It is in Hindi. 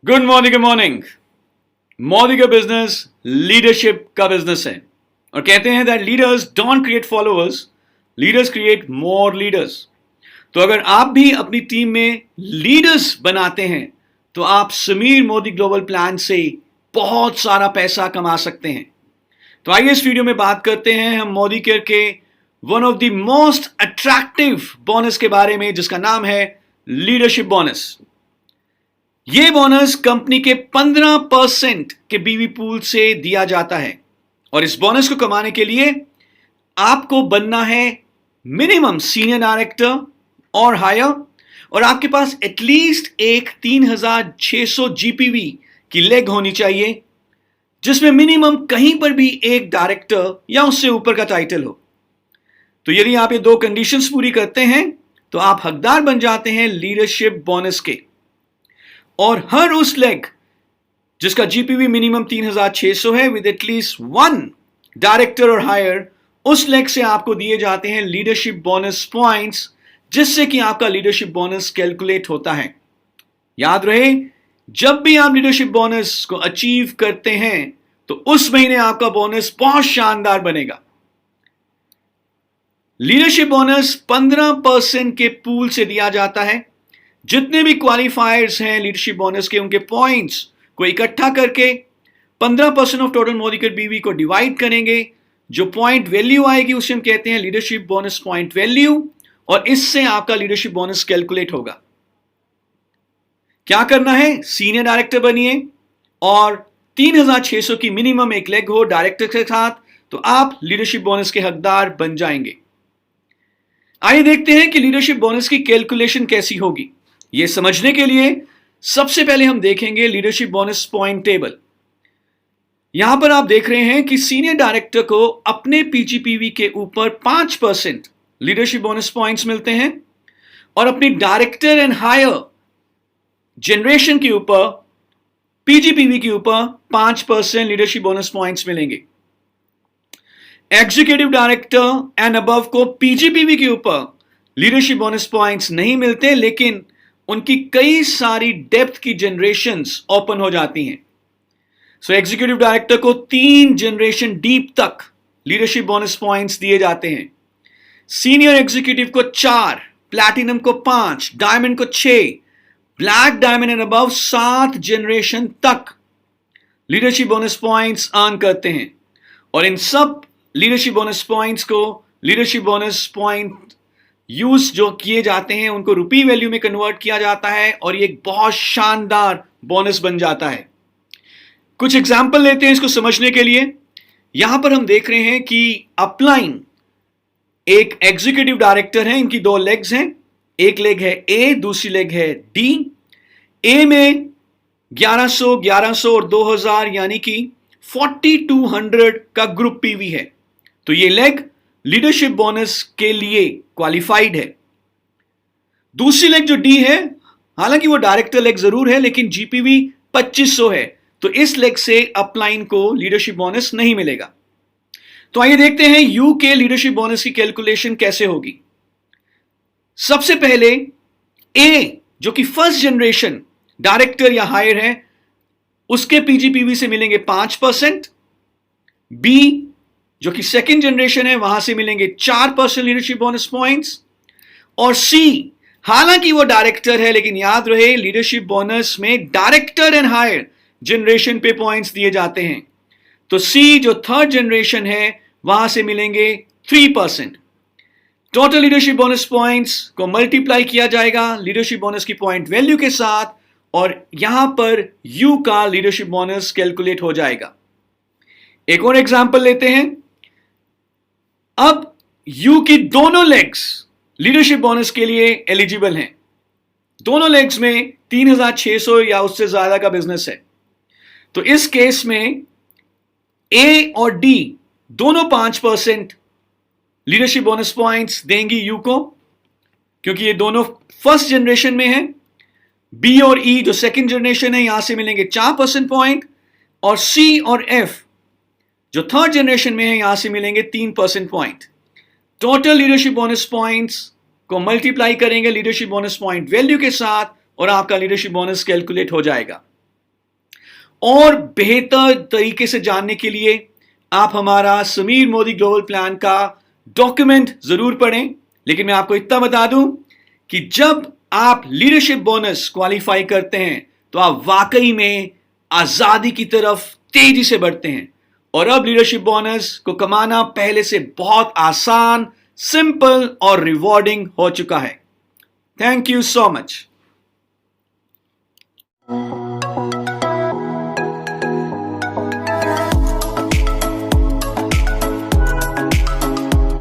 Good morning. मोदी का बिजनेस लीडरशिप का बिजनेस है और कहते हैं that leaders don't create followers, leaders create more leaders. तो अगर आप भी अपनी टीम में लीडर्स बनाते हैं तो आप समीर मोदी ग्लोबल प्लान से बहुत सारा पैसा कमा सकते हैं। तो आइए इस वीडियो में बात करते हैं हम मोदी केयर के one of the most attractive bonus के बारे में, जिसका नाम है लीडरशिप बोनस। यह बोनस कंपनी के 15% के बीवी पूल से दिया जाता है और इस बोनस को कमाने के लिए आपको बनना है मिनिमम सीनियर डायरेक्टर और हायर, और आपके पास एटलीस्ट एक 3600 जीपीवी की लेग होनी चाहिए, जिसमें मिनिमम कहीं पर भी एक डायरेक्टर या उससे ऊपर का टाइटल हो। तो यदि आप ये दो कंडीशंस पूरी करते हैं तो आप हकदार बन जाते हैं लीडरशिप बोनस के। और हर उस लेग जिसका जीपीवी मिनिमम 3600 है विद एटलीस्ट वन डायरेक्टर और हायर, उस लेग से आपको दिए जाते हैं लीडरशिप बोनस पॉइंट्स, जिससे कि आपका लीडरशिप बोनस कैलकुलेट होता है। याद रहे, जब भी आप लीडरशिप बोनस को अचीव करते हैं तो उस महीने आपका बोनस बहुत शानदार बनेगा। लीडरशिप बोनस 15% के पूल से दिया जाता है। जितने भी क्वालिफायर्स हैं लीडरशिप बोनस के, उनके पॉइंट्स को इकट्ठा करके 15% ऑफ टोटल मोदी केयर बीवी को डिवाइड करेंगे। जो पॉइंट वैल्यू आएगी उसे हम कहते हैं लीडरशिप बोनस पॉइंट वैल्यू, और इससे आपका लीडरशिप बोनस कैलकुलेट होगा। क्या करना है? सीनियर डायरेक्टर बनिए और 3600 की मिनिमम एक लेग हो डायरेक्टर के साथ, तो आप लीडरशिप बोनस के हकदार बन जाएंगे। आइए देखते हैं कि लीडरशिप बोनस की कैलकुलेशन कैसी होगी। यह समझने के लिए सबसे पहले हम देखेंगे लीडरशिप बोनस पॉइंट टेबल। यहां पर आप देख रहे हैं कि सीनियर डायरेक्टर को अपने पीजीपीवी के ऊपर 5% लीडरशिप बोनस पॉइंट्स मिलते हैं और अपनी डायरेक्टर एंड हायर जनरेशन के ऊपर पीजीपीवी के ऊपर 5% लीडरशिप बोनस पॉइंट्स मिलेंगे। एग्जीक्यूटिव डायरेक्टर एंड अबव को पीजीपीवी के ऊपर लीडरशिप बोनस पॉइंट्स नहीं मिलते, लेकिन उनकी कई सारी डेप्थ की जनरेशंस ओपन हो जाती हैं। सो एग्जीक्यूटिव डायरेक्टर को 3 जनरेशन डीप तक लीडरशिप बोनस पॉइंट्स दिए जाते हैं। सीनियर एग्जीक्यूटिव को 4, प्लैटिनम को 5, डायमंड को 6, black diamond and above 7 generation तक लीडरशिप बोनस पॉइंट्स अर्न करते हैं। और इन सब लीडरशिप बोनस पॉइंट्स को लीडरशिप बोनस पॉइंट यूज जो किए जाते हैं उनको रुपी वैल्यू में कन्वर्ट किया जाता है और ये एक बहुत शानदार बोनस बन जाता है। कुछ एग्जाम्पल लेते हैं इसको समझने के लिए। यहां पर हम देख रहे हैं कि अपलाइन एक एग्जीक्यूटिव डायरेक्टर है, इनकी 2 लेग्स हैं। एक लेग है ए, दूसरी लेग है डी। ए में 1100, 1100 और 2000 यानी कि 4200 का ग्रुप पीवी है, तो ये लेग लीडरशिप बोनस के लिए क्वालिफाइड है। दूसरी लेग जो डी है, हालांकि वो डायरेक्टर लेग जरूर है लेकिन जीपीवी 2500 है, तो इस लेग से अपलाइन को लीडरशिप बोनस नहीं मिलेगा। तो आइए देखते हैं यू के लीडरशिप बोनस की कैलकुलेशन कैसे होगी। सबसे पहले ए जो कि फर्स्ट जनरेशन डायरेक्टर या हायर है, उसके पीजीपीवी से मिलेंगे 5%। बी जो कि सेकेंड जनरेशन है, वहां से मिलेंगे 4% लीडरशिप बोनस पॉइंट्स। और सी हालांकि वो डायरेक्टर है, लेकिन याद रहे लीडरशिप बोनस में डायरेक्टर एंड हायर जनरेशन पे पॉइंट्स दिए जाते हैं, तो सी जो थर्ड जनरेशन है वहां से मिलेंगे 3%। टोटल लीडरशिप बोनस पॉइंट्स को मल्टीप्लाई किया जाएगा लीडरशिप बोनस की पॉइंट वैल्यू के साथ, और यहां पर यू का लीडरशिप बोनस कैलकुलेट हो जाएगा। एक और एग्जांपल लेते हैं। अब यू की दोनों लेग्स लीडरशिप बोनस के लिए एलिजिबल हैं। दोनों लेग्स में 3600 या उससे ज्यादा का बिजनेस है, तो इस केस में ए और डी दोनों 5% लीडरशिप बोनस पॉइंट्स देंगी यू को, क्योंकि ये दोनों फर्स्ट जनरेशन में है। बी और ई जो सेकंड जनरेशन है, यहां से मिलेंगे 4% पॉइंट, और सी और एफ जो थर्ड जनरेशन में है, यहां से मिलेंगे 3% point. Total leadership bonus points को मल्टीप्लाई करेंगे लीडरशिप बोनस पॉइंट वैल्यू के साथ और आपका लीडरशिप बोनस कैलकुलेट हो जाएगा। और बेहतर तरीके से जानने के लिए आप हमारा समीर मोदी ग्लोबल प्लान का डॉक्यूमेंट जरूर पढ़ें। लेकिन मैं आपको इतना बता दूं कि जब आप लीडरशिप बोनस क्वालिफाई करते हैं तो आप वाकई में आजादी की तरफ तेजी से बढ़ते हैं। और अब लीडरशिप बोनस को कमाना पहले से बहुत आसान, सिंपल और रिवॉर्डिंग हो चुका है। Thank you so much.